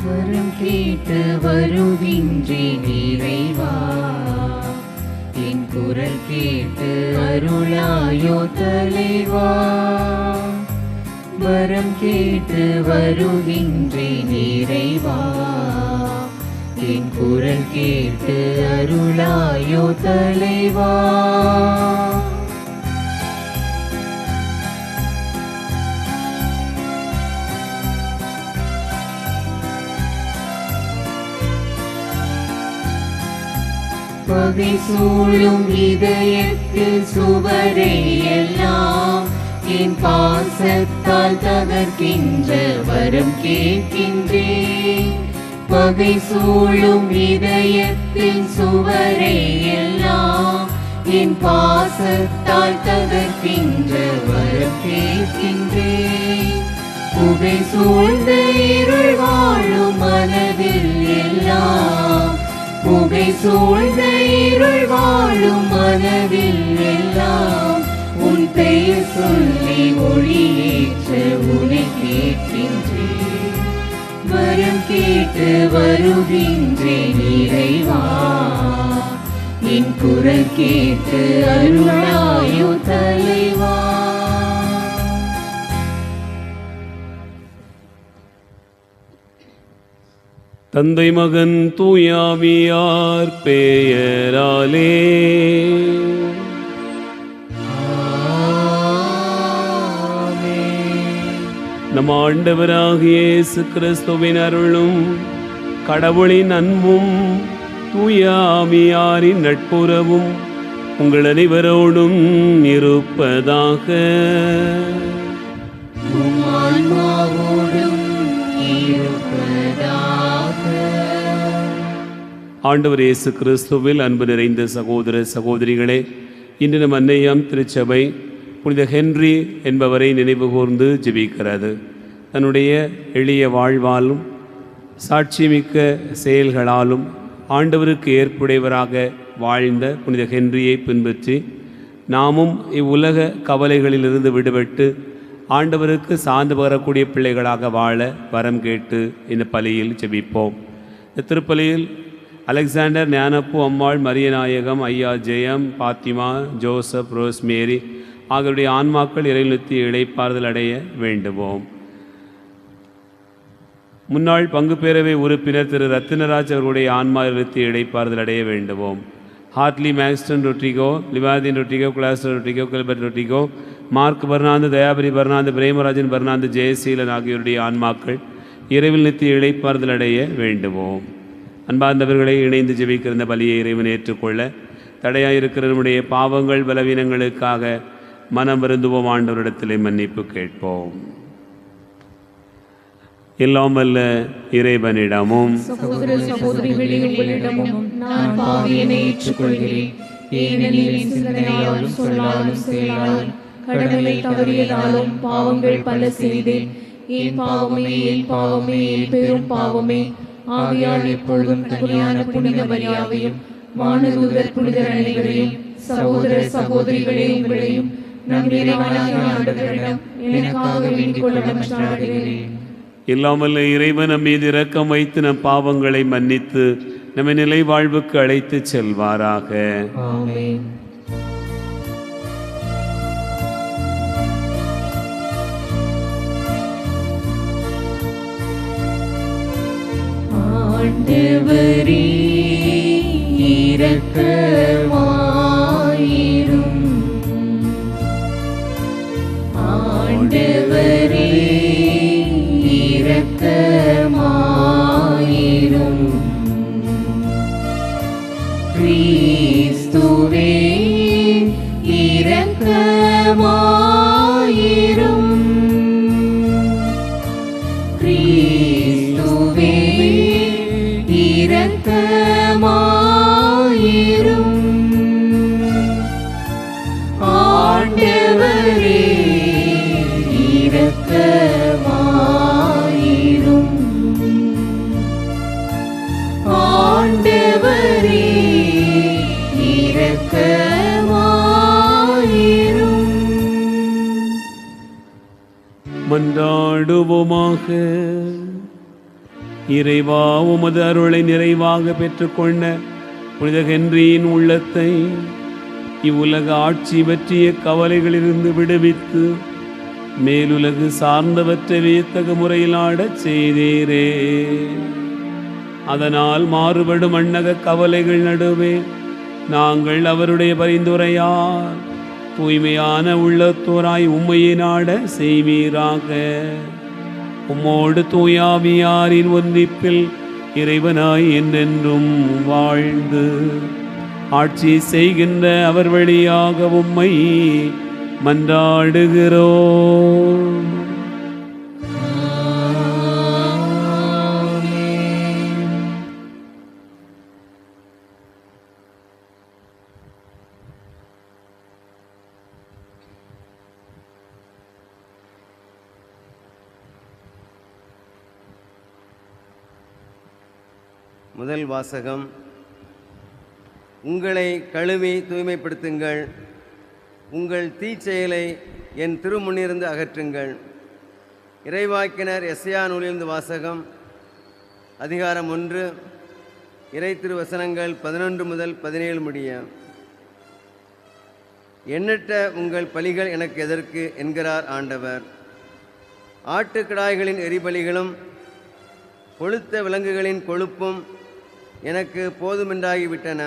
வரம் கேட்டு வருகின்றேன் இறைவா, என் குரல் கேட்டு அருளாயோ தலைவா. வரம் கேட்டு வருகின்றேன் இறைவா, என் குரல் கேட்டு அருளாயோ தலைவா. பகை சூழும் இதயத்தில் சுவரை எல்லாம் என் பாசத்தால் தகர்க்கின்ற வரம் கேட்கின்றேன். பகை சூழும் இதயத்தில் சுவரை எல்லாம் என் பாசத்தால் தகர்க்கின்ற வரம் கேட்கின்றேன். புகை சூழ்ந்த இருள் வாழும் மனதில் எல்லாம், புகை சூழ்ந்த இருள் வாழும் மனதில் எல்லாம் உன் பெயர் சொல்லி ஒளியேற்ற உன்னை கேட்கின்றேன். வரம் கேட்டு வருகின்றேன் இறைவா, என் குரல் கேட்டு அருளாயோ தலைவா. தந்தை மகன் தூயாவியார் பெயராலே. நம் ஆண்டவராகிய இயேசு கிறிஸ்துவின் அருளும் கடவுளின் அன்பும் தூயாவியாரின் நட்புறவும் உங்கள் அனைவரோடும் இருப்பதாக. ஆண்டவர் இயேசு கிறிஸ்துவில் அன்பு நிறைந்த சகோதர சகோதரிகளே, இன்று நம் அன்னையாம் திருச்சபை புனித ஹென்றி என்பவரை நினைவு கூர்ந்து ஜெபிக்கிறது. தன்னுடைய எளிய வாழ்வாலும் சாட்சிமிக்க செயல்களாலும் ஆண்டவருக்கு ஏற்புடையவராக வாழ்ந்த புனித ஹென்ரியை பின்பற்றி நாமும் இவ்வுலக கவலைகளிலிருந்து விடுபட்டு ஆண்டவருக்கு சார்ந்து வரக்கூடிய பிள்ளைகளாக வாழ வரம் கேட்டு இந்த பலியில் ஜெபிப்போம். இந்த திருப்பலியில் அலெக்சாண்டர், ஞானப்பு, அம்மாள், மரியநாயகம், ஐயா ஜெயம், பாத்திமா, ஜோசப், ரோஸ்மேரி ஆகியோருடைய ஆன்மாக்கள் இறைநிறுத்தி இளைப்பாறுதல் அடைய வேண்டுவோம். முன்னாள் பங்கு பேரவை உறுப்பினர் திரு ரத்தினராஜ் அவர்களுடைய ஆன்மா இறுத்தி இளைப்பாறுதல் அடைய வேண்டுவோம். ஹார்ட்லி மேக்ஸ்டன் ரொட்ரிகோ, லிவாதின் ரொட்ரிகோ, குலாஸ்டர் ரொட்ரிகோ, கில்பர்ட் ரொட்ரிகோ, மார்க் பர்னாந்து, தயாபரி பர்னாந்து, பிரேமராஜன் பர்னாந்து, ஜெயசீலன் ஆகியோருடைய ஆன்மாக்கள் இறைவில் நிறுத்தி இளைப்பாறுதல் அடைய வேண்டுவோம். அன்பார்ந்தவர்களை, இணைந்து ஜெபிக்கிற இந்த பலியை இறைவன் ஏற்றுக்கொள்ள தடையாயிருக்கிற நம்முடைய பாவங்கள் பலவீனங்களுக்காக மனம் வருந்துவோம். ஆண்டவரிடத்திலே மன்னிப்பு கேட்போம். எல்லாம் வல்ல இறைவனிடமும் சகோதர சகோதரிகளிடமும் நான் பாவியனை ஏற்றுக்கொள்கிறேன். ஏனெனில் என் சிந்தனையாலும் சொல்லாலும் செயலாலும் கடமையை தவறியதாலும் பாவங்கள் பல செய்தேன். என் பாவமே, என் பாவமே, என் பெரும் பாவமே. ஆகையால் எப்பொழுதும் தனியான புனித மரியாதையும் வானதூதர் புனிதர் அனைவரையும் சகோதர சகோதரிகளே உங்களையும் நம் இறைவனாகிய ஆண்டவரிடம் எனக்காக வேண்டிக் கொள்ள மன்றாடுகிறேன். இல்லாமல் இறைவன் நம் மீது இரக்கம் வைத்து நம் பாவங்களை மன்னித்து நம்மை நிலை வாழ்வுக்கு அழைத்து செல்வாராக. ஆமென். ஆண்டவரே இரக்கமாயிரும். ஆண்டவரே இரக்கமாயிரும். கிறிஸ்துவே இரக்கமாயிரும். கிறிஸ்துவே இரக்கமாயிரும். ஆண்டவரே இரக்கமாயிரும். ஆண்டவரே இரக்கமாயிரும். மன்றாடுவோமாக. இறைவா உமது அருளை நிறைவாக பெற்றுக்கொண்ட புனித ஹென்ரியின் உள்ளத்தை இவ்வுலக ஆட்சி பற்றிய கவலைகளிலிருந்து விடுவித்து மேலுலகு சார்ந்தவற்றை வியத்தகு முறையில் ஆடச் செய்தீரே. அதனால் மாறுபடும் அன்னக கவலைகள் நடுவே நாங்கள் அவருடைய பரிந்துரையால் தூய்மையான உள்ளத்தோராய் உம்மையை நாட செய்வீராக. உம்மோடு தூயாவியாரின் ஒன்றிப்பில் இறைவனாய் என்றென்றும் வாழ்ந்து ஆட்சி செய்கின்ற அவர் வழியாக உம்மை மன்றாடுகிறோம். முதல் வாசகம். உங்களை கழுவி தூய்மைப்படுத்துங்கள், உங்கள் தீச்செயலை என் திருமுன்னிருந்து அகற்றுங்கள். இறைவாக்கினர் எஸ்ஐயா நூலிலிருந்து வாசகம். அதிகாரம் 1, இறை திருவசனங்கள் 11 முதல் 17 முடிய. எண்ணற்ற உங்கள் பலிகள் எனக்கு எதற்கு என்கிறார் ஆண்டவர். ஆட்டுக்கிடாய்களின் எரிபலிகளும் கொழுத்த விலங்குகளின் கொழுப்பும் எனக்கு போதுமென்றாகிவிட்டன.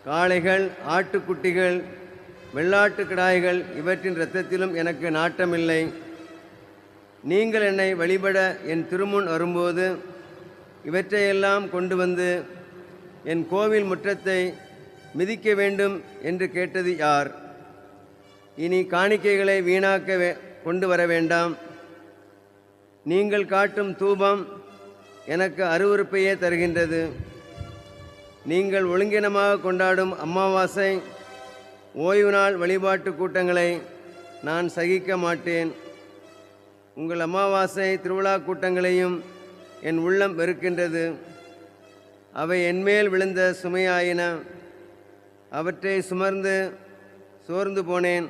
காளைகள், ஆட்டுக்குட்டிகள், வெள்ளாட்டு கிடாய்கள் இவற்றின் இரத்தத்திலும் எனக்கு நாட்டமில்லை. நீங்கள் என்னை வழிபட என் திருமுன் வரும்போது இவற்றையெல்லாம் கொண்டு வந்து என் கோவில் முற்றத்தை மிதிக்க வேண்டும் என்று கேட்டது யார்? இனி காணிக்கைகளை வீணாக்க கொண்டு வர வேண்டாம். நீங்கள் காட்டும் தூபம் எனக்கு அருவருப்பையே தருகின்றது. நீங்கள் ஒழுங்கினமாக கொண்டாடும் அமாவாசை, ஓய்வு நாள் வழிபாட்டு கூட்டங்களை நான் சகிக்க மாட்டேன். உங்கள் அமாவாசை திருவிழா கூட்டங்களையும் என் உள்ளம் வெறுக்கின்றது. அவை என்மேல் விழுந்த சுமையாயின. அவற்றை சுமர்ந்து சோர்ந்து போனேன்.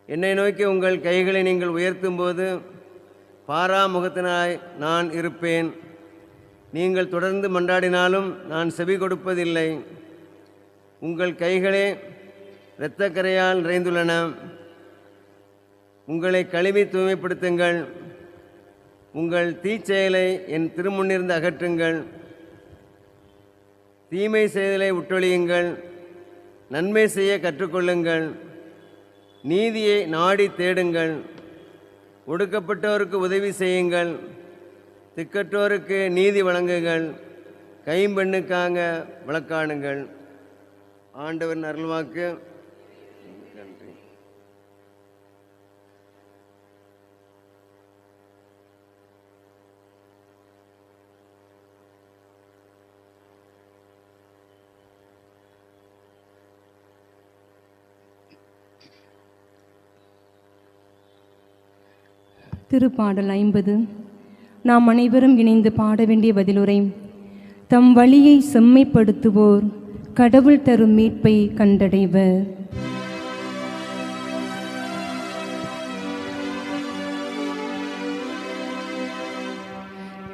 என்னை நோக்கி உங்கள் கைகளை நீங்கள் உயர்த்தும்போது பாராமுகத்தினாய் நான் இருப்பேன். நீங்கள் தொடர்ந்து மன்றாடினாலும் நான் செவி கொடுப்பதில்லை. உங்கள் கைகளே இரத்தக்கரையால் நிறைந்துள்ளன. உங்களை கழுவி தூய்மைப்படுத்துங்கள், உங்கள் தீச்செயலை என் திருமுன்னிருந்து அகற்றுங்கள். தீமை செய்தலை உட்டொழியுங்கள், நன்மை செய்ய கற்றுக்கொள்ளுங்கள். நீதியை நாடி தேடுங்கள், ஒடுக்கப்பட்டோருக்கு உதவி செய்யுங்கள். திக்கற்றோருக்கு நீதி வழங்குங்கள், கைம்பெண்ணுக்காக வழக்காடுங்கள். ஆண்டவர் அருள்வாக்கு. நன்றி. திருப்பாடல் 50. நாம் அனைவரும் இணைந்து பாட வேண்டிய பதிலுரை. தம் வழியை செம்மைப்படுத்துவோர் கடவுள் தரும் மீட்பை கண்டடைவர்.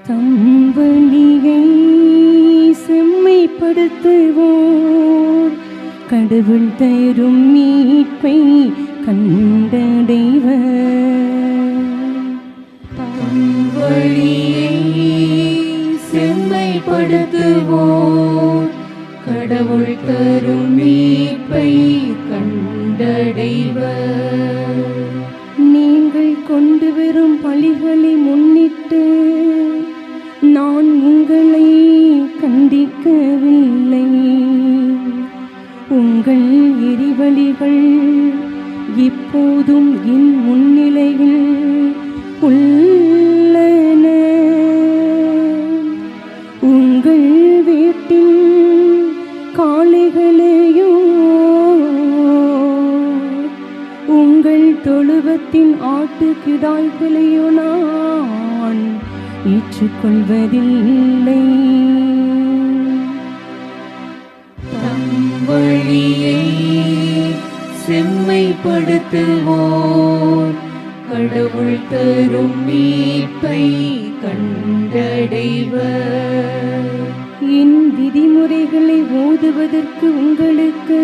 தம் வழியை செம்மைப்படுத்துவோர் கடவுள் தரும் மீட்பை கண்டடைவர். வழியை செம்மைப்படுத்துவோர் கடவுள் தரும் மீட்பை கண்டடைவர். நீங்கள் கொண்டு வரும் பலிகளை முன்னிட்டு நான் உங்களை கண்டிக்கவில்லை. உங்கள் எரிபலிகள் இப்போதும் என் முன்னிலையில் உள்ளன. உங்கள் வீட்டின் காளைகளையோ உங்கள் தொழுவத்தின் ஆட்டுக்கிடாய்களையோ நான் ஏற்றுக்கொள்வதில்லை. தம் வழியை செம்மைப்படுத்துவோர் கடவுள் தரும் மீட்பை கண்ட கண்டடைவர். என் விதிமுறைகளை ஓதுவதற்கு உங்களுக்கு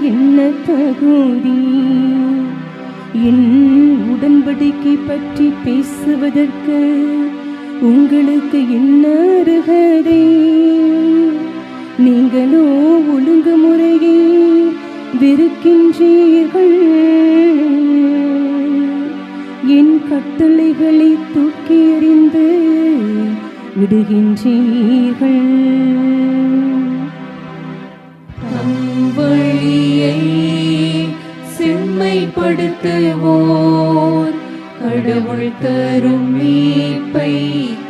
என்ன தகுதி? என் உடன்படிக்கை பற்றி பேசுவதற்கு உங்களுக்கு என்ன அருகதை? நீங்களோ ஒழுங்குமுறையை வெறுக்கின்றீர்கள். என் கட்டளைகளை தூக்கி எறிந்து விடுகின்றீர்கள். தம் வழியை செம்மைப்படுத்துவோர் கடவுள் தரும் மீட்பை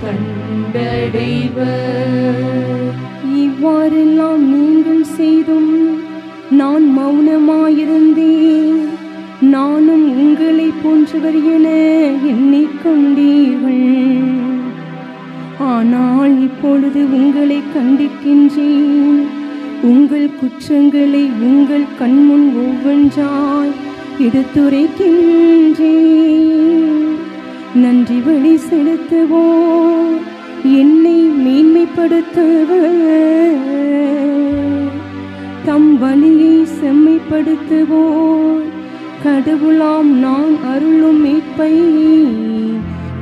கண்டடைவர். இவ்வாறெல்லாம் நீங்கள் செய்தும் நான் மௌனமாயிருந்தேன். நானும் உங்களை போன்றவர் என எண்ணிக்கொண்டீர்கள். ஆனால் இப்பொழுது உங்களை கண்டிக்கின்றேன். உங்கள் குற்றங்களை உங்கள் கண்முன் ஒவ்வொன்றாய் எடுத்துரைக்கின்றேன். நன்றி வழி செலுத்துவோம், என்னை மேன்மைப்படுத்துவர். தம் வழியை செம்மைப்படுத்துவோர் கடவுளாம் நான் அருளும் மீட்பை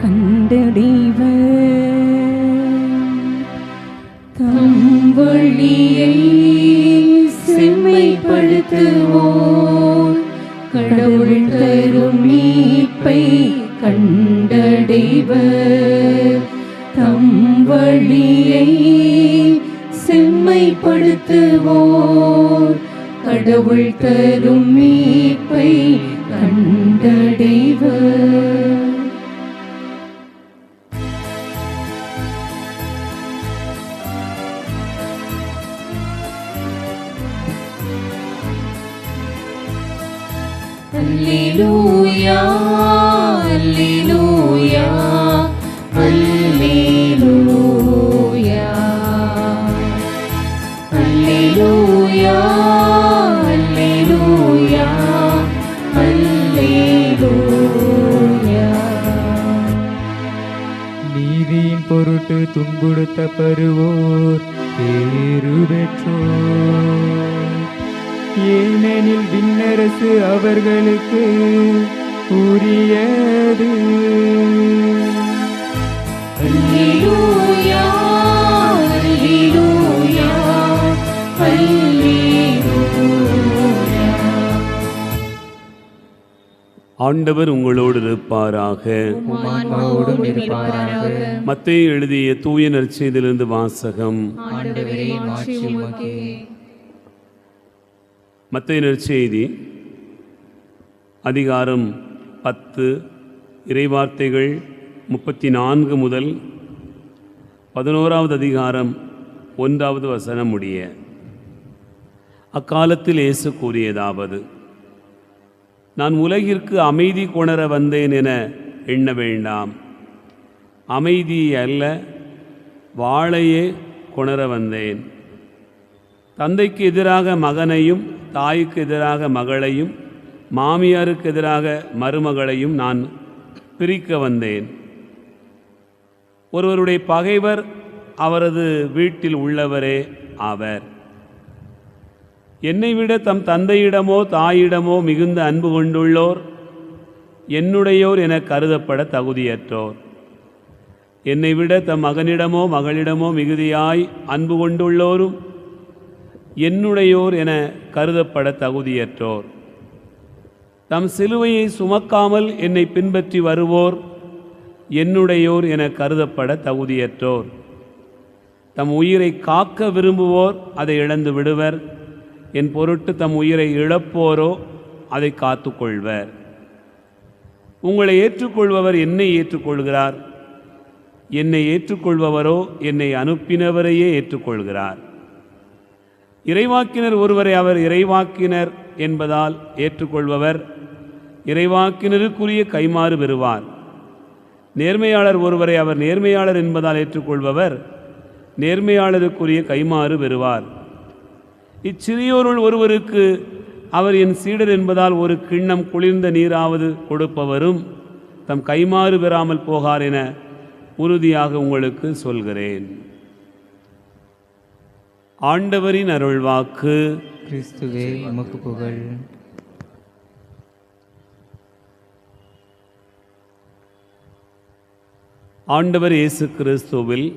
கண்டடைவர். தம் வழியை செம்மைப்படுத்துவோர் கடவுள் தரும் மீட்பை கண்டடைவர். தம் வழியை செம்மைப்படுத்துவோர் கடவுள் தரும் மீட்பை கண்டடைவர். அல்லேலூயா அல்லேலூயா அல்லேலூயா அல்லேலூயா அல்லேலூயா அல்லேலூயா. நீதியின் பொருட்டு துன்புறுத்தப்படுவோர் பேறு பெற்றோர். ஏனெனில் விண்ணரசு அவர்களுக்கு உரியது. அல்லேலூயா அல்லேலூயா அல்லேலூயா. ஆண்டவர் உங்களோடு இருப்பாராக. உம் ஆன்மாவோடும் இருப்பாராக. மத்தேயு எழுதிய தூய நற்செய்தியிலிருந்து வாசகம். ஆண்டவரே மாட்சி உமக்கே. மத்தேயு நற்செய்தி அதிகாரம் 10 இறைவார்த்தைகள் 34 முதல் 11வது அதிகாரம் 1வது வசனம் முடிய. அக்காலத்தில் இயேசு கூறியதாவது: நான் உலகிற்கு அமைதி கொணர வந்தேன் என எண்ண வேண்டாம். அமைதி அல்ல, வாளையே கொணர வந்தேன். தந்தைக்கு எதிராக மகனையும், தாய்க்கு எதிராக மகளையும், மாமியாருக்கு எதிராக மருமகளையும் நான் பிரிக்க வந்தேன். ஒருவருடைய பகைவர் அவரது வீட்டில் உள்ளவரே ஆவர். என்னை விட தம் தந்தையிடமோ தாயிடமோ மிகுந்த அன்பு கொண்டுள்ளோர் என்னுடையோர் என கருதப்பட தகுதியற்றோர். என்னை விட தம் மகனிடமோ மகளிடமோ மிகுதியாய் அன்பு கொண்டுள்ளோரும் என்னுடையோர் என கருதப்பட தகுதியற்றோர். தம் சிலுவையை சுமக்காமல் என்னை பின்பற்றி வருவோர் என்னுடையோர் என கருதப்பட தகுதியற்றோர். தம் உயிரை காக்க விரும்புவோர் அதை இழந்து விடுவர். என் பொருட்டு தம் உயிரை இழப்போரோ அதை காத்து கொள்வர். உங்களை ஏற்றுக்கொள்பவர் என்னை ஏற்றுக்கொள்கிறார். என்னை ஏற்றுக்கொள்பவரோ என்னை அனுப்பினவரையே ஏற்றுக்கொள்கிறார். இறைவாக்கினர் ஒருவரை அவர் இறைவாக்கினர் என்பதால் ஏற்றுக்கொள்பவர் இறைவாக்கினருக்குரிய கைமாறு பெறுவார். நேர்மையாளர் ஒருவரை அவர் நேர்மையாளர் என்பதால் ஏற்றுக்கொள்பவர் நேர்மையாளருக்குரிய கைமாறு பெறுவார். இச்சிறியோருள் ஒருவருக்கு அவர் என் சீடர் என்பதால் ஒரு கிண்ணம் குளிர்ந்த நீராவது கொடுப்பவரும் தம் கைமாறு பெறாமல் போகார் என உறுதியாக உங்களுக்கு சொல்கிறேன். ஆண்டவரின் அருள்வாக்கு. கிறிஸ்துவே உமக்கு புகழ். ஆண்டவர் இயேசு கிறிஸ்துவில்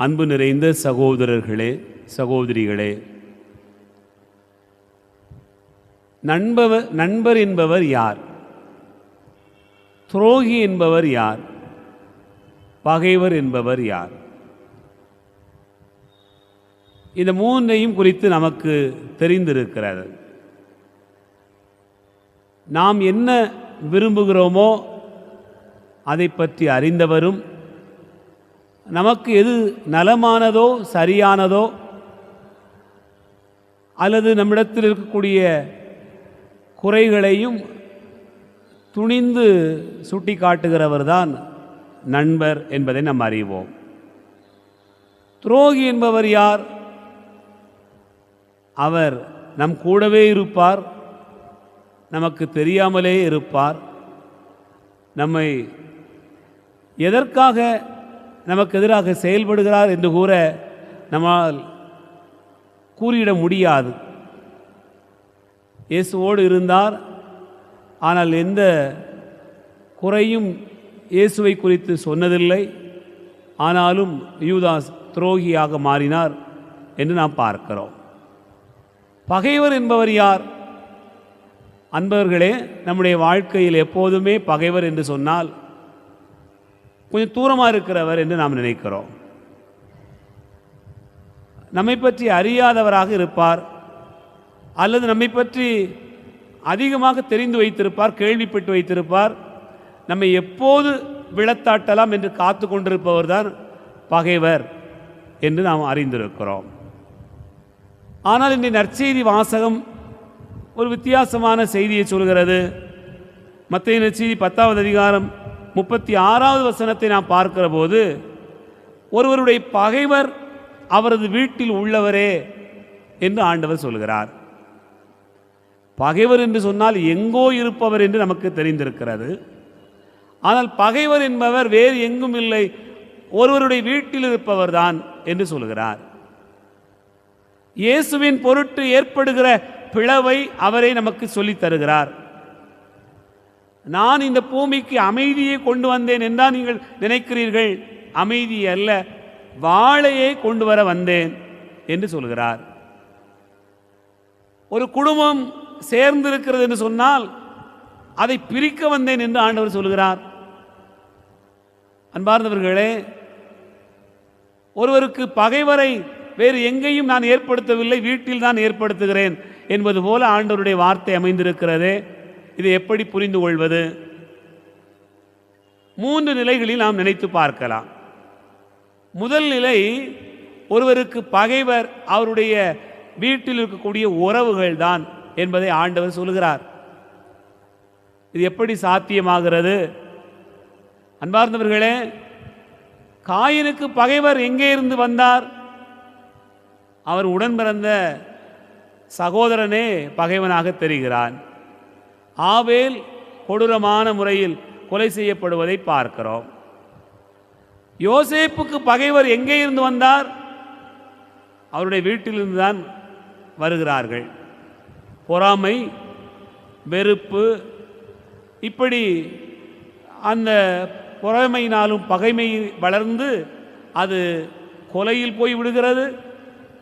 அன்பு நிறைந்த சகோதரர்களே, சகோதரிகளே, நண்பர் என்பவர் யார்? துரோகி என்பவர் யார்? பகைவர் என்பவர் யார்? இந்த மூன்றையும் குறித்து நமக்கு தெரிந்திருக்கிறது. நாம் என்ன விரும்புகிறோமோ அதை பற்றி அறிந்தவரும், நமக்கு எது நலமானதோ சரியானதோ அல்லது நம்மிடத்தில் இருக்கக்கூடிய குறைகளையும் துணிந்து சுட்டி காட்டுகிறவர் தான் நண்பர் என்பதை நாம் அறிவோம். துரோகி என்பவர் யார்? அவர் நம் கூடவே இருப்பார், நமக்கு தெரியாமலே இருப்பார். நம்மை எதற்காக நமக்கு எதிராக செயல்படுகிறார் என்று கூற நம்மால் கூறிட முடியாது. இயேசுவோடு இருந்தார், ஆனால் எந்த குறையும் இயேசுவை குறித்து சொன்னதில்லை. ஆனாலும் யூதாஸ் துரோகியாக மாறினார் என்று நாம் பார்க்கிறோம். பகைவர் என்பவர் யார்? அன்பர்களே, நம்முடைய வாழ்க்கையில் எப்போதுமே பகைவர் என்று சொன்னால் கொஞ்சம் தூரமாக இருக்கிறவர் என்று நாம் நினைக்கிறோம். நம்மை பற்றி அறியாதவராக இருப்பார், அல்லது நம்மை பற்றி அதிகமாக தெரிந்து வைத்திருப்பார், கேள்விப்பட்டு வைத்திருப்பார். நம்மை எப்போது விழத்தாட்டலாம் என்று காத்து கொண்டிருப்பவர் தான் பகைவர் என்று நாம் அறிந்திருக்கிறோம். ஆனால் இன்றைய நற்செய்தி வாசகம் ஒரு வித்தியாசமான செய்தியை சொல்கிறது. மத்தேயு நற்செய்தி 10வது அதிகாரம் 36வது வசனத்தை நாம் பார்க்கிற போது, ஒருவருடைய பகைவர் அவரது வீட்டில் உள்ளவரே என்று ஆண்டவர் சொல்கிறார். பகைவர் என்று சொன்னால் எங்கோ இருப்பவர் என்று நமக்கு தெரிந்திருக்கிறது. ஆனால் பகைவர் என்பவர் வேறு எங்கும் இல்லை, ஒருவருடைய வீட்டில் இருப்பவர் தான் என்று சொல்கிறார். இயேசுவின் பொருட்டு ஏற்படுகிற பிளவை அவரே நமக்கு சொல்லித் தருகிறார். நான் இந்த பூமிக்கு அமைதியை கொண்டு வந்தேன் என்றால் நீங்கள் நினைக்கிறீர்கள், அமைதி அல்ல, வாளையை கொண்டு வர வந்தேன் என்று சொல்கிறார். ஒரு குடும்பம் சேர்ந்திருக்கிறது என்று சொன்னால் அதை பிரிக்க வந்தேன் என்று ஆண்டவர் சொல்கிறார். அன்பார்ந்தவர்களே, ஒருவருக்கு பகைவரை வேறு எங்கேயும் நான் ஏற்படுத்தவில்லை, வீட்டில் தான் ஏற்படுத்துகிறேன் என்பது போல ஆண்டவருடைய வார்த்தை அமைந்திருக்கிறதே. இதை எப்படி புரிந்து கொள்வது? 3 நிலைகளில் நாம் நினைத்து பார்க்கலாம். முதல் நிலை, ஒருவருக்கு பகைவர் அவருடைய வீட்டில் இருக்கக்கூடிய உறவுகள் தான் என்பதை ஆண்டவர் சொல்கிறார். இது எப்படி சாத்தியமாகிறது? அன்பார்ந்தவர்களே, காயினுக்கு பகைவர் எங்கே இருந்து வந்தார்? அவர் உடன் பிறந்த சகோதரனே பகைவனாக தெரிகிறான். ஆபேல் கொடூரமான முறையில் கொலை செய்யப்படுவதை பார்க்கிறோம். யோசேப்புக்கு பகைவர் எங்கே இருந்து வந்தார்? அவருடைய வீட்டிலிருந்து தான் வருகிறார்கள். பொறாமை, வெறுப்பு, இப்படி அந்த பொறாமையினாலும் பகைமை வளர்ந்து அது கொலையில் போய் விடுகிறது,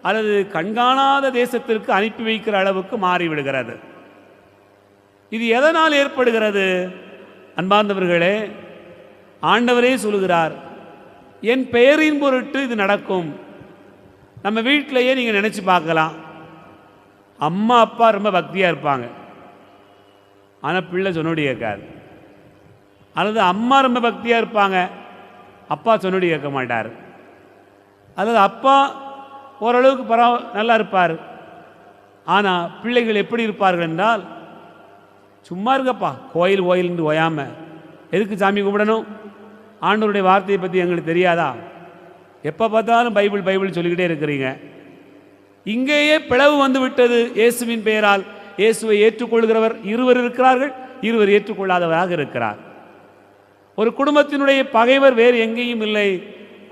அல்லது கண்காணாத தேசத்திற்கு அனுப்பி வைக்கிற அளவுக்கு மாறிவிடுகிறது. இது எதனால் ஏற்படுகிறது? அன்பார்ந்தவர்களே, ஆண்டவரே சொல்கிறார், என் பெயரின் பொருட்டு இது நடக்கும். நம்ம வீட்டிலையே நீங்கள் நினச்சி பார்க்கலாம், அம்மா அப்பா ரொம்ப பக்தியாக இருப்பாங்க, ஆனால் பிள்ளை சொன்னோடி கேட்காது. அல்லது அம்மா ரொம்ப பக்தியாக இருப்பாங்க, அப்பா சொன்னோடி கேட்க மாட்டார். அல்லது அப்பா ஓரளவுக்கு நல்லா இருப்பார், ஆனால் பிள்ளைகள் எப்படி இருப்பார்கள் என்றால், சும்மா இருக்கப்பா, கோயில் கோயில்னு ஓயாமல் எதுக்கு சாமி கும்பிடணும்? ஆண்டவருடைய வார்த்தையை பற்றி எங்களுக்கு தெரியாதா? எப்போ பார்த்தாலும் பைபிள் பைபிள் சொல்லிக்கிட்டே இருக்கிறீங்க. இங்கேயே பிளவு வந்து விட்டது இயேசுவின் பெயரால். இயேசுவை ஏற்றுக்கொள்கிறவர் இருவர் இருக்கிறார்கள், இருவர் ஏற்றுக்கொள்ளாதவராக இருக்கிறார். ஒரு குடும்பத்தினுடைய பகைவர் வேறு எங்கேயும் இல்லை,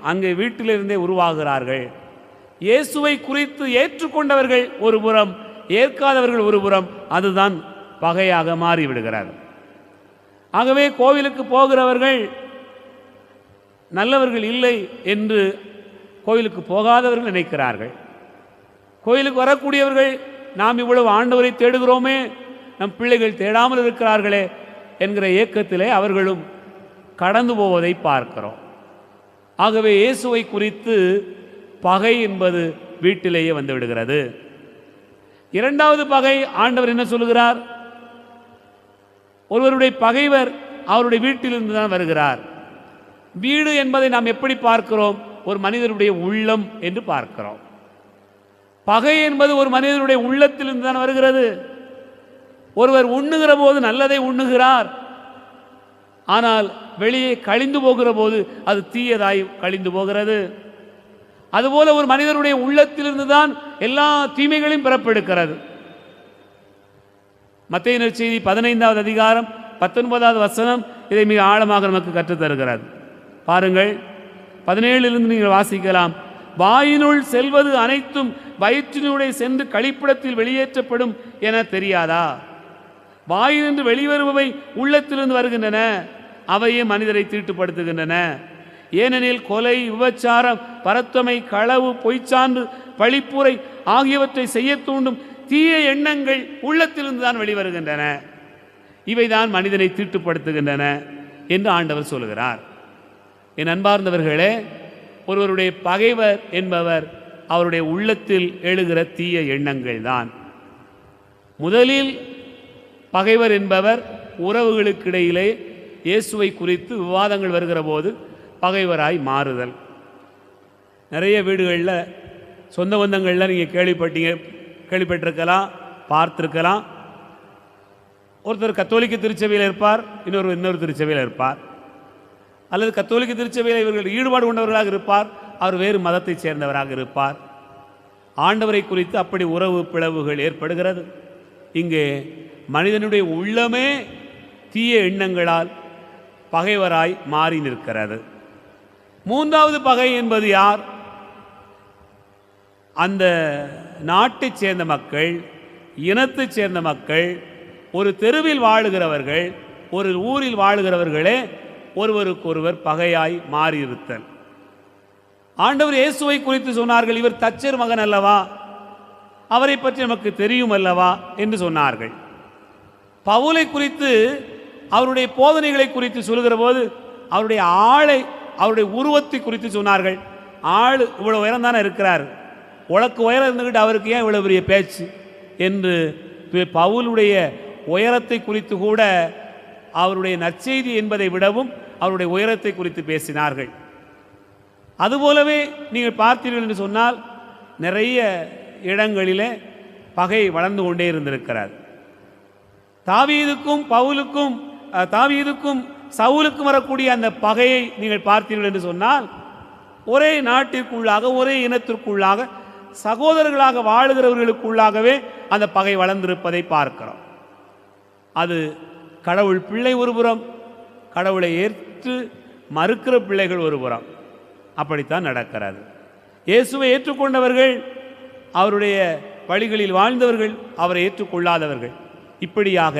அங்கே வீட்டிலிருந்தே உருவாகிறார்கள். இயேசுவை குறித்து ஏற்றுக்கொண்டவர்கள் ஒரு புறம், ஏற்காதவர்கள் ஒரு புறம், அதுதான் பகையாக மாறிவிடுகிறார். ஆகவே கோவிலுக்கு போகிறவர்கள் நல்லவர்கள் இல்லை என்று கோயிலுக்கு போகாதவர்கள் நினைக்கிறார்கள். கோயிலுக்கு வரக்கூடியவர்கள் நாம் இவ்வளவு ஆண்டவரை தேடுகிறோமே, நம் பிள்ளைகள் தேடாமல் இருக்கிறார்களே என்கிற ஏக்கத்திலே அவர்களும் கடந்து போவதை பார்க்கிறோம். ஆகவே இயேசுவை குறித்து பகை என்பது வீட்டிலேயே வந்து விடுகிறது. இரண்டாவது பகை ஆண்டவர் என்ன சொல்லுகிறார்? ஒருவருடைய பகைவர் அவருடைய வீட்டிலிருந்து தான் வருகிறார். வீடு என்பதை நாம் எப்படி பார்க்கிறோம்? ஒரு மனிதனுடைய உள்ளம் என்று பார்க்கிறோம். பகை என்பது ஒரு மனிதனுடைய உள்ளத்திலிருந்து தான் வருகிறது. ஒருவர் உண்ணுகிற போது நல்லதை உண்ணுகிறார், ஆனால் வெளியே கழிந்து போகிற போது அது தீயதாய் கழிந்து போகிறது. அதுபோல ஒரு மனிதனுடைய உள்ளத்திலிருந்து தான் எல்லா தீமைகளையும் பிறப்பெடுக்கிறது. மத்தேயு நற்செய்தி 15வது அதிகாரம் 19வது வசனம் இதை மிக ஆழமாக நமக்கு கற்றுத்தருகிறது. பாருங்கள், 17லிருந்து நீங்கள் வாசிக்கலாம். வாயினுள் செல்வது அனைத்தும் வயிற்றினுடைய சென்று கழிப்பிடத்தில் வெளியேற்றப்படும் என தெரியாதா? வாயினின்று வெளிவருபவை உள்ளத்திலிருந்து வருகின்றன, அவையே மனிதரை தீட்டுப்படுத்துகின்றன. ஏனெனில் கொலை, விபச்சாரம், பரத்தமை, களவு, பொய்ச்சான்று, பழிப்புரை ஆகியவற்றை செய்ய தூண்டும் தீய எண்ணங்கள் உள்ளத்திலிருந்து தான் வெளிவருகின்றன. இவைதான் மனிதனை தீட்டுப்படுத்துகின்றன என்று ஆண்டவர் சொல்கிறார். என் அன்பார்ந்தவர்களே, ஒருவருடைய பகைவர் என்பவர் அவருடைய உள்ளத்தில் எழுகிற தீய எண்ணங்கள் தான். முதலில் பகைவர் என்பவர் உறவுகளுக்கிடையிலே இயேசுவை குறித்து விவாதங்கள் வருகிற போது பகைவராய் மாறுதல். நிறைய வீடுகளில் சொந்த பந்தங்களில் நீங்கள் கேள்விப்பட்டிருக்கலாம், பார்த்துருக்கலாம். ஒருத்தர் கத்தோலிக்க திருச்சபையில் இருப்பார், இன்னொரு திருச்சபையில் இருப்பார். அல்லது கத்தோலிக்க திருச்சபையில் இவர்கள் ஈடுபாடு கொண்டவர்களாக இருப்பார், அவர் வேறு மதத்தைச் சேர்ந்தவராக இருப்பார். ஆண்டவரை குறித்து அப்படி உறவு பிளவுகள் ஏற்படுகிறது. இங்கே மனிதனுடைய உள்ளமே தீய எண்ணங்களால் பகைவராய் மாறி நிற்கிறது. மூன்றாவது பகை என்பது யார்? அந்த நாட்டைச் சேர்ந்த மக்கள், இனத்தைச் சேர்ந்த மக்கள், ஒரு தெருவில் வாழுகிறவர்கள், ஒரு ஊரில் வாழுகிறவர்களே ஒருவருக்கொருவர் பகையாய் மாறியிருத்தல். ஆண்டவர் இயேசுவை குறித்து சொன்னார்கள், இவர் தச்சர் மகன் அல்லவா, அவரை பற்றி நமக்கு தெரியும் அல்லவா என்று சொன்னார்கள். பவுலை குறித்து அவருடைய போதனைகளை குறித்து சொல்லுகிற போது அவருடைய ஆளை, அவருடைய உருவத்தை குறித்து சொன்னார்கள். ஆள் இவ்வளோ உயரம் தானே இருக்கிறார், உலக்கு உயரம் இருந்துக்கிட்டு அவருக்கு ஏன் இவ்வளோ பெரிய பேச்சு என்று பவுலுடைய உயரத்தை குறித்து கூட அவருடைய நற்செய்தி என்பதை விடவும் அவருடைய உயரத்தை குறித்து பேசினார்கள். அதுபோலவே நீங்கள் பார்த்தீர்கள் என்று சொன்னால் நிறைய இடங்களிலே பகை வளர்ந்து கொண்டே இருந்திருக்கிறார். தாவீதுக்கும் சவுலுக்கும் வரக்கூடிய அந்த பகையை நீங்கள் பார்த்தீர்கள் என்று சொன்னால் ஒரே நாட்டிற்குள்ளாக, ஒரே இனத்திற்குள்ளாக, சகோதரர்களாக வாழுகிறவர்களுக்குள்ளாகவே அந்த பகை வளர்ந்திருப்பதை பார்க்கிறோம். அது கடவுள் பிள்ளை ஒருபுறம், கடவுளை ஏற்று மறுக்கிற பிள்ளைகள் ஒருபுறம், அப்படித்தான் நடக்கிறது. இயேசுவை ஏற்றுக்கொண்டவர்கள், அவருடைய வழிகளில் வாழ்ந்தவர்கள், அவரை ஏற்றுக்கொள்ளாதவர்கள், இப்படியாக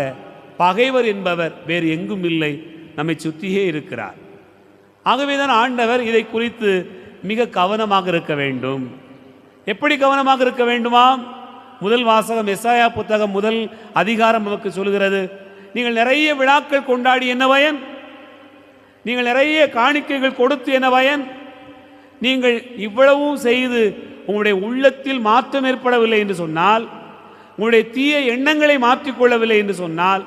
பகைவர் என்பவர் வேறு எங்கும் இல்லை, நம்மை சுற்றியே இருக்கிறார். ஆகவேதான் ஆண்டவர் இதை குறித்து மிக கவனமாக இருக்க வேண்டும். எப்படி கவனமாக இருக்க வேண்டுமா? முதல் வாசகம் எசாயா புத்தகம் 1 அதிகாரம் நமக்கு சொல்கிறது, நீங்கள் நிறைய விழாக்கள் கொண்டாடி என்ன பயன்? நீங்கள் நிறைய காணிக்கைகள் கொடுத்து என்ன பயன்? நீங்கள் இவ்வளவும் செய்து உங்களுடைய உள்ளத்தில் மாற்றம் ஏற்படவில்லை என்று சொன்னால், உங்களுடைய தீய எண்ணங்களை மாற்றிக்கொள்ளவில்லை என்று சொன்னால்,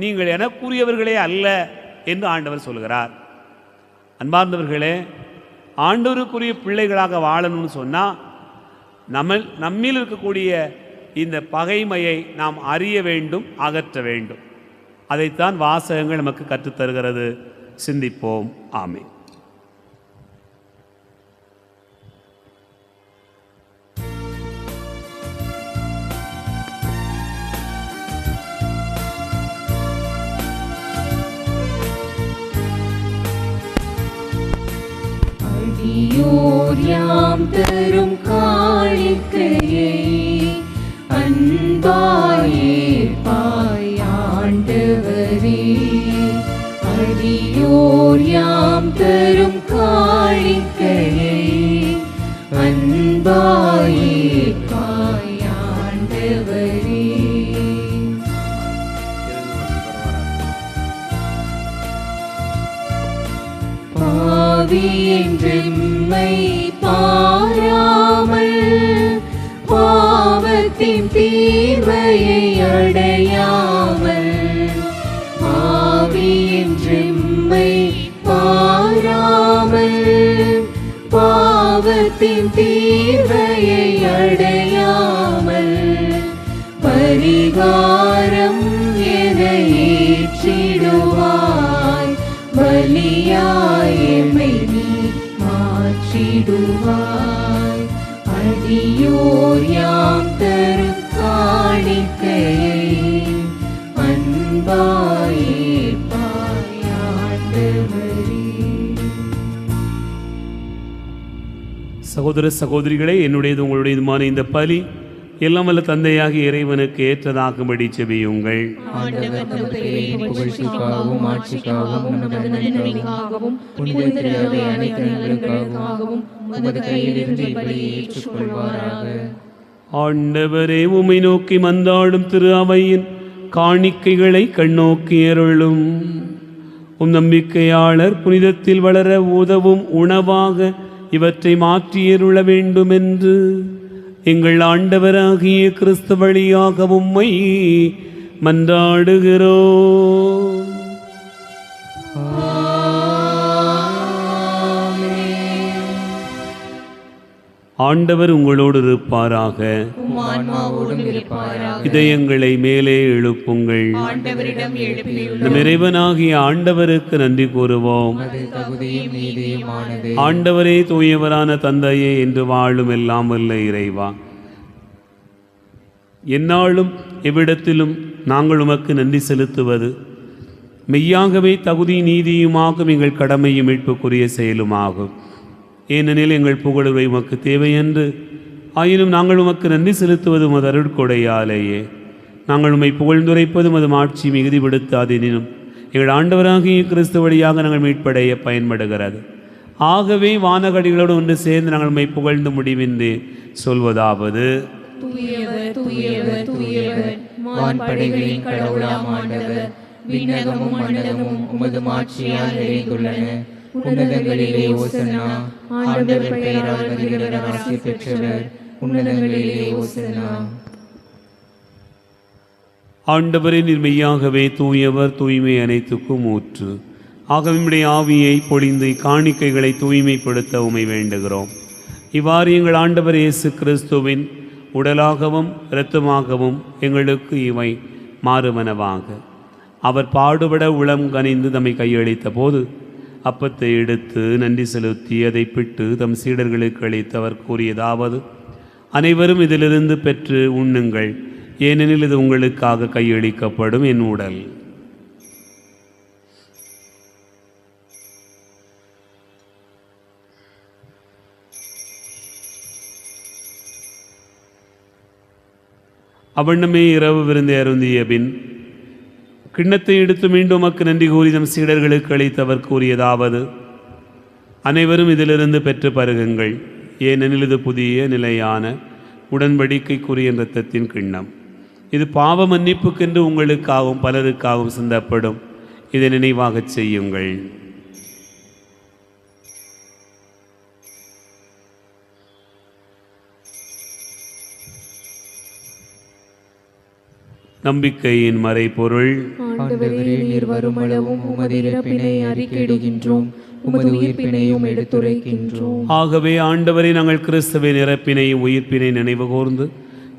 நீங்கள் எனக்குரியவர்களே அல்ல என்று ஆண்டவர் சொல்கிறார். அன்பார்ந்தவர்களே, ஆண்டவருக்குரிய பிள்ளைகளாக வாழணும்னு சொன்னால் நம்மில் இருக்கக்கூடிய இந்த பகைமையை நாம் அறிய வேண்டும், அகற்ற வேண்டும். அதைத்தான் வாசகங்கள் நமக்கு கற்றுத்தருகிறது. சிந்திப்போம். ஆமென். அடியோர் யாம் தரும் காணிக்கையை அன்பாயேற்பாய் ஆண்டவரே. அடியோர் யாம் தரும் காணிக்கையை அன்பாயேற்பாய் ஆண்டவரே. பாவி என்றெம்மை பாராமல் பாவத்தின் தீர்வையை அடையாமல், பாவி என்றெம்மை பாராமல் பாவத்தின் தீர்வையை அடையாமல், பரிகாரம் என ஏற்றிடுவாய், பலியாய் எம்மை நீ மாற்றிடுவாய். அடியோர் யாம் தரும் காணிக்கையை அன்பாயேற்பாய் ஆண்டவரே. சகோதர சகோதரிகளே, என்னுடையது உங்களுடையதுமான இந்த பலி எல்லாம் வல்ல தந்தையாகிய இறைவனுக்கு ஏற்றதாகும்படி செபியுங்கள். ஆண்டவர் தமது பெயரின் புகழ்ச்சிக்காகவும் ஆட்சிக்காகவும் நமது நன்மைக்காகவும் புனித திரு அனைத்து நலன்களுக்காகவும் உமது கையிலிருந்து இப்பலியை ஏற்றுக்கொள்வாராக. ஆண்டவரே, உம்மை நோக்கி மன்றாடும் திரு அவையின் காணிக்கைகளை கண்ணோக்கி அருளும். உம் நம்பிக்கையாளர் புனிதத்தில் வளர உதவும் உணவாக இவற்றை மாற்றியருள வேண்டும் என்று எங்கள் ஆண்டவராகிய கிறிஸ்து வழியாக உம்மை மன்றாடுகிறோம். ஆண்டவர் உங்களோடு இருப்பாராக. இதயங்களை மேலே எழுப்புங்கள். நம் இறைவனாகிய ஆண்டவருக்கு நன்றி கூறுவோம். ஆண்டவரே, தூயவரான தந்தையே, என்று வாழும் எல்லாம் வல்ல இறைவா, எந்நாளும் எவ்விடத்திலும் நாங்கள் உமக்கு நன்றி செலுத்துவது மெய்யாகவே தகுதி நீதியுமாகும் எங்கள் கடமையும் மீட்புக்குரிய செயலுமாகும். ஏனெனில் எங்கள் புகழுரை உமக்கு தேவையென்று, ஆயினும் நாங்கள் உமக்கு நன்றி செலுத்துவது உமது அருட்கொடையாலேயே. நாங்கள் உம்மை புகழ்ந்துரைப்பதும் அது ஆட்சி மிகுதிப்படுத்தாதெனினும் எங்கள் ஆண்டவராகிய கிறிஸ்து வழியாக நாங்கள் மீட்படைய பயன்படுகிறது. ஆகவே வானகடிகளோடு ஒன்று சேர்ந்து நாங்கள் உம்மை புகழ்ந்து முடிவின்றி சொல்வதாவது: தூயவர் தூயவர் தூயவர், வான்படைகளின் கடவுளாம் ஆண்டவர். விண்ணகமும் மண்டலமும் உமது மாட்சியால் நிறைந்துள்ளன. உன்னதங்களிலே ஓசன்னா. ஆண்டவர் பெயரால் வருகிறவர் ஆசி பெற்றவர். உன்னதங்களிலே ஓசன்னா. ஆண்டவரே, நீர் மெய்யாகவே தூயவர், தூய்மை அனைத்துக்கும் ஊற்று. ஆகவே நம்முடைய ஆவியை பொழிந்து காணிக்கைகளை தூய்மைப்படுத்த உம்மை வேண்டுகிறோம். இவ்வாறு எங்கள் ஆண்டவர் இயேசு கிறிஸ்துவின் உடலாகவும் இரத்தமாகவும் எங்களுக்கு இவை மாறுவனவாக. அவர் பாடுபட உளம் கனிந்து தம்மை கையளித்த போது அப்பத்தை எடுத்து நன்றி செலுத்தி அதை பிட்டு தம் சீடர்களுக்கு அளித்து அவர் கூறியதாவது: அனைவரும் இதிலிருந்து பெற்று உண்ணுங்கள், ஏனெனில் இது உங்களுக்காக கையளிக்கப்படும் என் உடல். அவண்ணமே இரவு விருந்தை அருந்திய பின் கிண்ணத்தை எடுத்து மீண்டும் உமக்கு நன்றி கூறி தம் சீடர்களுக்கு அளித்தவர் கூறியதாவது: அனைவரும் இதிலிருந்து பெற்று பருகுங்கள், ஏனெனில் இது புதிய நிலையான உடன்படிக்கைக்குரிய இரத்தத்தின் கிண்ணம். இது பாவ மன்னிப்புக்கென்று உங்களுக்காகவும் பலருக்காகவும் சிந்தப்படும். இதை நினைவாகச் செய்யுங்கள். நம்பிக்கையின் மறைபொருள்: ஆண்டவரே, நீர் வருமளவும் உமது இறப்பினை அறிக்கையிடுகின்றோம், உமது உயிர்ப்பினையும் எடுத்துரைக்கின்றோம். ஆகவே ஆண்டவரை, நாங்கள் கிறிஸ்துவின் இறப்பினையும் உயிர்ப்பினை நினைவு கூர்ந்து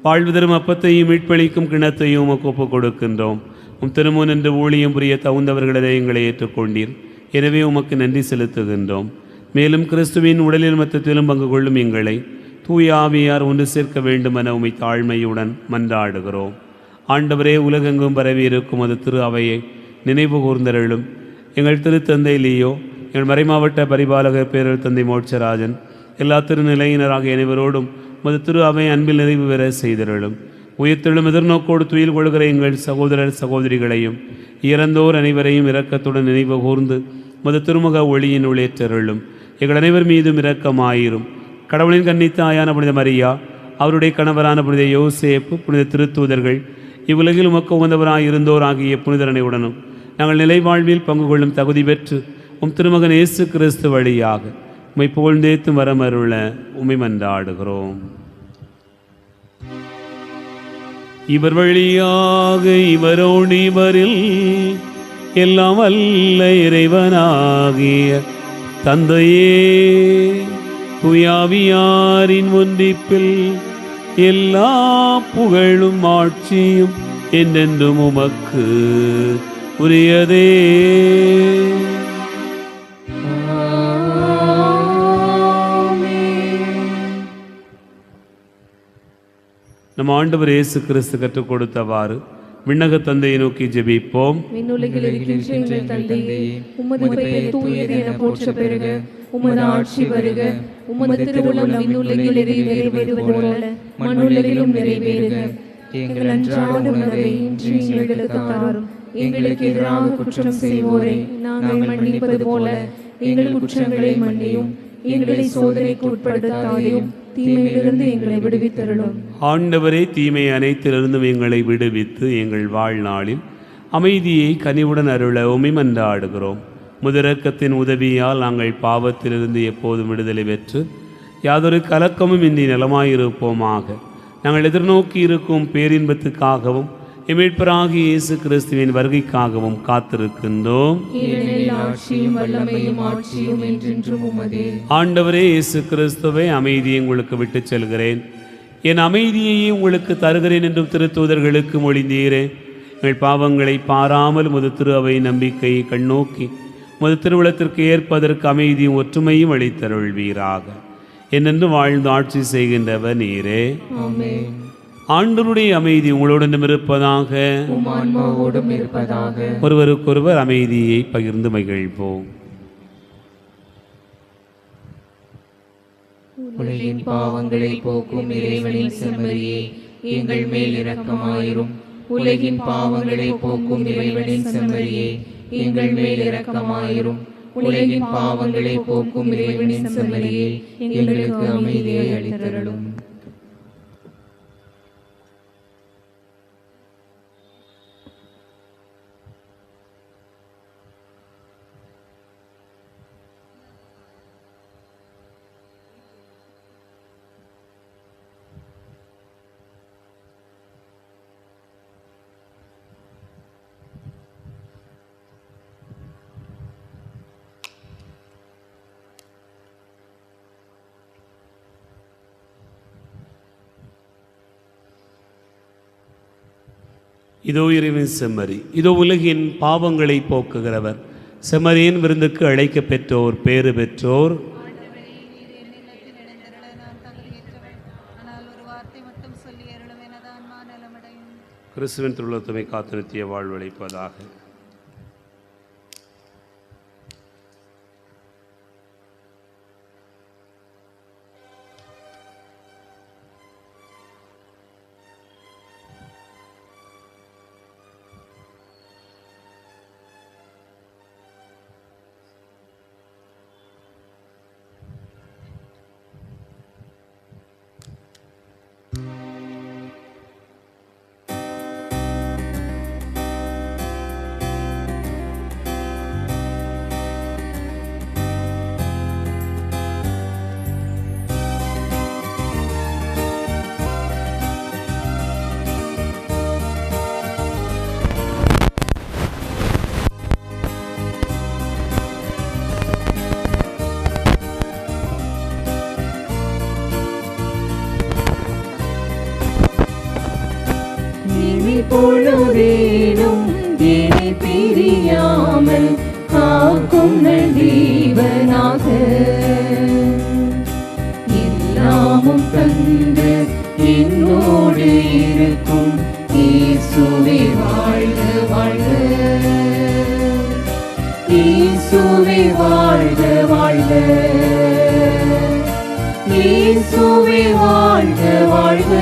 வாழ்வு தரும் அப்பத்தையும் மீட்பளிக்கும் கிணத்தையும் உமக்கு ஒப்புக் கொடுக்கின்றோம். உம் திருமுன் என்று ஊழியம் புரிய தகுந்தவர்களே எங்களை ஏற்றுக்கொண்டீர். எனவே உமக்கு நன்றி செலுத்துகின்றோம். மேலும் கிறிஸ்துவின் உடலில் மொத்தத்திலும் பங்கு கொள்ளும் எங்களை தூய ஆவியார் ஒன்று சேர்க்க வேண்டுமென உம்மை தாழ்மையுடன் மன்றாடுகிறோம். ஆண்டவரே, உலகெங்கும் பரவி இருக்கும் அது திரு அவையை நினைவு கூர்ந்தருளும். எங்கள் திருத்தந்தை லியோ, எங்கள் மறைமாவட்ட பரிபாலகர் பேரர் தந்தை மோட்சராஜன் எல்லா திருநிலையினராக அனைவரோடும் உமது திரு அவை அன்பில் நிறைவு பெற செய்தருளும். உயிர்த்தெழும் எதிர்நோக்கோடு துயில் கொள்கிற எங்கள் சகோதரர் சகோதரிகளையும் இறந்தோர் அனைவரையும் இரக்கத்துடன் நினைவு கூர்ந்து உமது திருமுக ஒளியின் உள்ளேற்றருளும். எங்கள் அனைவர் மீதும் இரக்கமாயிரும். கடவுளின் கன்னித்தாயான புனித மரியா, அவருடைய கணவரான புனித யோசேப்பு, புனித திருத்தூதர்கள், இவ்வுலகில் உமக்கு உகந்தவராய் இருந்தோர் ஆகிய புனிதர் அனைவருடனும் நாங்கள் நிலை வாழ்வில் பங்கு கொள்ளும் தகுதி பெற்று உம் திருமகன் இயேசு கிறிஸ்து வழியாக உம்மை புகழ்ந்தேத்தும் வரமருள உம்மை மன்றாடுகிறோம். இவர் வழியாக இவரோடு இவரில் எல்லாம் வல்ல இறைவனாகிய தந்தையே துயாவியாரின் ஒன்றிப்பில் எல்லா புகழும் ஆட்சியும் என்றென்றும் உமக்கு உரியதே. நம் ஆண்டவர் இயேசு கிறிஸ்து கற்றுக் கொடுத்தவாறு விண்ணக தந்தையை நோக்கி ஜெபிப்போம். விண்ணுலகில் இருக்கின்ற எங்கள் தந்தையே, உமது பெயர் தூயது என போற்றப் பெறுக. உமது ஆட்சி வருக. உமது திருவுளம் விண்ணுலகில் நிறைவேறுவது போல மண்ணுலகிலும் நிறைவேறுக. எங்கள் அன்றாட உணவை இன்று எங்களுக்கு தாரும். எங்களுக்கு எதிராக குற்றம் செய்வோரை நாங்கள் மன்னிப்பது போல எங்கள் குற்றங்களை மன்னியும். எங்களை சோதனைக்கு உட்படுத்தாதையும் தீமையிலிருந்து எங்களை விடுவித்தருளும். ஆண்டவரே, தீமை அனைத்திலிருந்தும் எங்களை விடுவித்து எங்கள் வாழ்நாளில் அமைதியை கனிவுடன் அருள உம்மை மன்றாடுகிறோம். முதிரக்கத்தின் உதவியால் நாங்கள் பாவத்திலிருந்து எப்போதும் விடுதலை பெற்று யாதொரு கலக்கமும் இன்றி நலமாயிருப்போமாக. நாங்கள் எதிர்நோக்கி இருக்கும் பேரின்பத்துக்காகவும் மீட்பராகிய இயேசு கிறிஸ்துவின் வருகைக்காகவும் காத்திருக்கின்றோம். ஆண்டவரே இயேசு கிறிஸ்துவை அமைதியை உங்களுக்கு விட்டுச் செல்கிறேன், என் அமைதியையே உங்களுக்கு தருகிறேன் என்றும் திருத்தூதர்களுக்கு மொழிந்தீரே. எங்கள் பாவங்களை பாராமல் முது திரு அவை நம்பிக்கையை கண்ணோக்கி முது திருவுளத்திற்கு ஏற்பதற்கு அமைதியும் ஒற்றுமையும் அளித்தருள்வீராக. என்னென்று வாழ்ந்து ஆட்சி செய்கின்றவர் நீரே. ஆண்டவருடைய அமைதி உங்களுடன் இருப்பதாக. ஒருவருக்கொருவர் அமைதியை பகிர்ந்து மகிழ்வோம். உலகின் பாவங்களை போக்கும் இறைவனின் செம்மறியே, எங்கள் மேல் இரக்கமாயிரும். உலகின் பாவங்களை போக்கும் இறைவனின் செம்மறியே, எங்கள் மேல் இரக்கமாயிரும். உலகின் பாவங்களை போக்கும் இறைவனின் செம்மறியே, எங்களுக்கு அமைதியை அளித்தருளும். இதோ இறைவன் செம்மறி, இதோ உலகின் பாவங்களை போக்குகிறவர். செம்மறியின் விருந்துக்கு அழைக்க பெற்றோர் பேறு பெற்றோர். கிறிஸ்துவின் திருவுளத்துமை காத்து நித்திய வாழ்வளிப்பதாக. பொழுதேனும் என்னை பிரியாமல் காக்கும் தீவனாக, எல்லாமும் தந்து என்னோடு இருக்கும் இயேசுவே வாழ்க வாழ்க, இயேசுவே வாழ்க வாழ்க, இயேசுவே வாழ்க வாழ்க.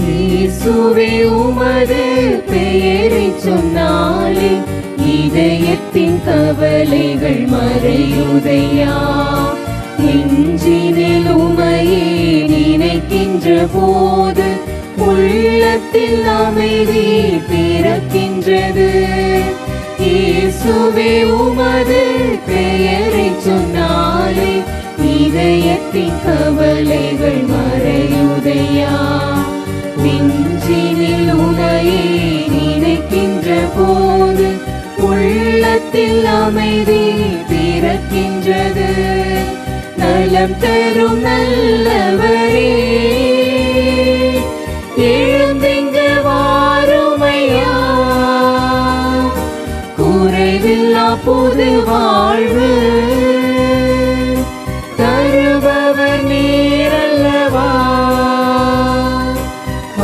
இயேசுவே உமது பெயரை சொன்னாலே இதயத்தின் கவலைகள் மறையுதையா. நெஞ்சினில் உமையே நினைக்கின்ற போது உள்ளத்தில் அமைதி பிறக்கின்றது. இயேசுவே உமது பெயரை சொன்னாலே இதயத்தின் கவலைகள் மறையுதையா. நெஞ்சினில் உனையே நினைக்கின்ற போது உள்ளத்தில் அமைதி பிறக்கின்றது. நலம் தரும் நல்லவரே எழுந்திங்கு வாருமையா. குறைவில்லா புது வாழ்வு தருபவர் நீரல்லவா.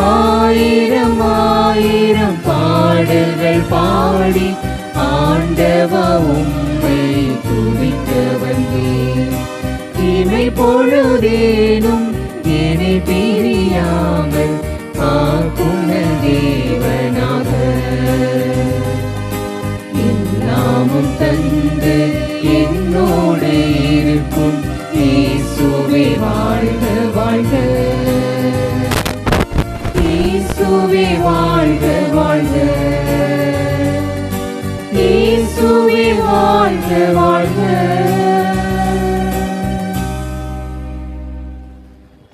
ஆயிரம் ஆயிரம் பாடல்கள் பாடி ஆண்டவா உம்மை துதிக்க வந்தேன். இமை பொழுதேனும் என்னை பிரியாமல் காக்கும் தேவனாக. எல்லாமும் தந்து என்னோடு இருக்கும் இயேசுவே வாழ்க வாழ்க, இயேசுவே வாழ்க வாழ்க, இயேசுவே வாழ்க வாழ்க.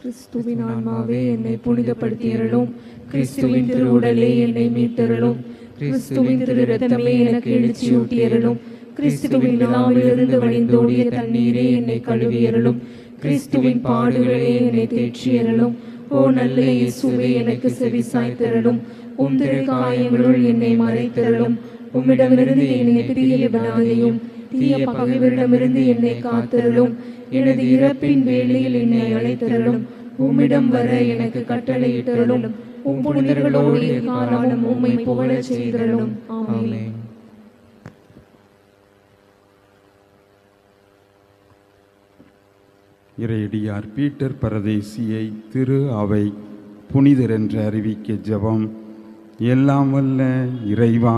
கிறிஸ்துவின் ஆன்மாவே என்னை புனிதப்படுத்தியருளும். கிறிஸ்துவின் திருவுடலே என்னை மீட்டருளும். கிறிஸ்துவின் திரு இரத்தமே எனக்கு எழுச்சியூட்டியருளும். கிறிஸ்துவின் விழாவிலிருந்து வழிந்தோடிய தண்ணீரே என்னை கழுவியருளும். கிறிஸ்துவின் பாடுகளே என்னை தேற்றியருளும். ஓ நல்ல இயேசுவே எனக்கு செவி சாய்த்தருளும். உம் திரு காயங்களுள் என்னை மறைத்தருளும். உம்மிடமிருந்து என்னை பிரிய விடாதையும் தீய பகைவரிடமிருந்து என்னை காத்தருளும். எனது இறப்பின் வேளையில் என்னை அழைத்தருளும். உம்மிடம் வர எனக்கு கட்டளையிட்டருளும். உம் புனிதர்களோடு காரணம் உம்மை புகழச் செய்தருளும். ஆமென். இறையடியார் பீட்டர் பரதேசியை திரு அவை புனிதர் என்று அறிவிக்க ஜெபம். எல்லாம் வல்ல இறைவா,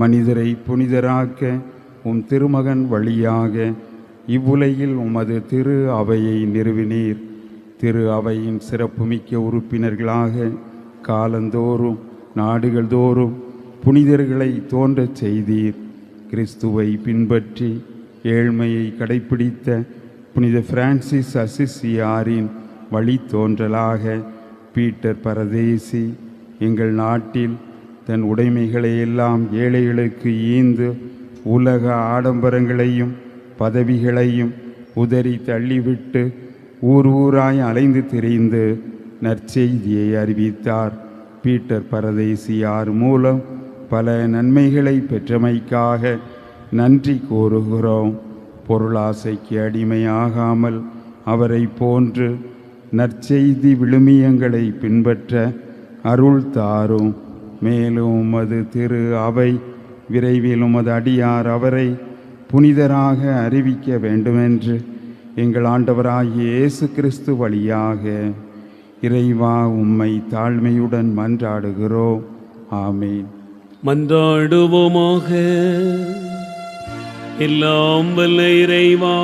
மனிதரை புனிதராக்க உம் திருமகன் வழியாக இவ்வுலகில் உமது திரு அவையை நிறுவினீர். திரு அவையின் சிறப்புமிக்க உறுப்பினர்களாக காலந்தோறும் நாடுகள் தோறும் புனிதர்களை தோன்றச் செய்தீர். கிறிஸ்துவை பின்பற்றி ஏழ்மையை கடைப்பிடித்த புனித பிரான்சிஸ் அசிசியாரின் வழித்தோன்றலாக பீட்டர் பரதேசி எங்கள் நாட்டில் தன் உடைமைகளை எல்லாம் ஏழைகளுக்கு ஈந்து உலக ஆடம்பரங்களையும் பதவிகளையும் உதறி தள்ளிவிட்டு ஊர் ஊராய் அலைந்து திரிந்து நற்செய்தியை அறிவித்தார். பீட்டர் பரதேசியார் மூலம் பல நன்மைகளை பெற்றமைக்காக நன்றி கூறுகிறோம். பொருளாசைக்கு அடிமையாகாமல் அவரை போன்று நற்செய்தி விழுமியங்களை பின்பற்ற அருள் தாரும். மேலும் உமது திரு அவை விரைவில் உமது அடியார் அவரை புனிதராக அறிவிக்க வேண்டுமென்று எங்கள் ஆண்டவராகிய இயேசு கிறிஸ்து வழியாக இறைவா உம்மை தாழ்மையுடன் மன்றாடுகிறோம். ஆமேன். மன்றாடுவோமாக. எல்லாம் வல்ல இறைவா,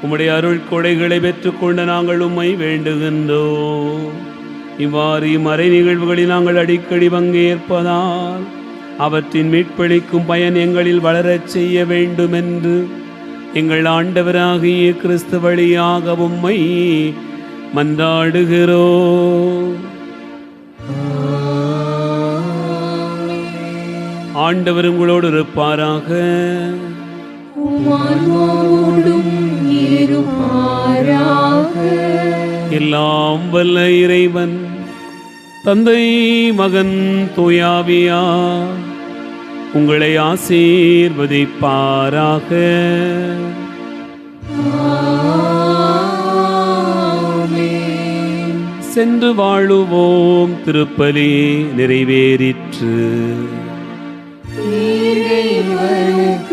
உம்முடைய அருள் கொடைகளை பெற்றுக்கொண்ட நாங்கள் உம்மை வேண்டுகின்றோம். இவ்வாறு மறை நிகழ்வுகளில் நாங்கள் அடிக்கடி பங்கேற்பதால் அவற்றின் மீட்பளிக்கும் பயன் எங்களில் வளரச் செய்ய வேண்டுமென்று எங்கள் ஆண்டவராகிய கிறிஸ்து வழியாக உம்மை மன்றாடுகிறோம். ஆண்டவர் உங்களோடு இருப்பாராக. இருப்பாராக. எல்லாம் வல்ல இறைவன் தந்தை மகன் தூயாவியா உங்களை ஆசீர்வதிப்பாராக. சென்று வாழுவோம். திருப்பலி நிறைவேறிற்று. இறைவனுக்கு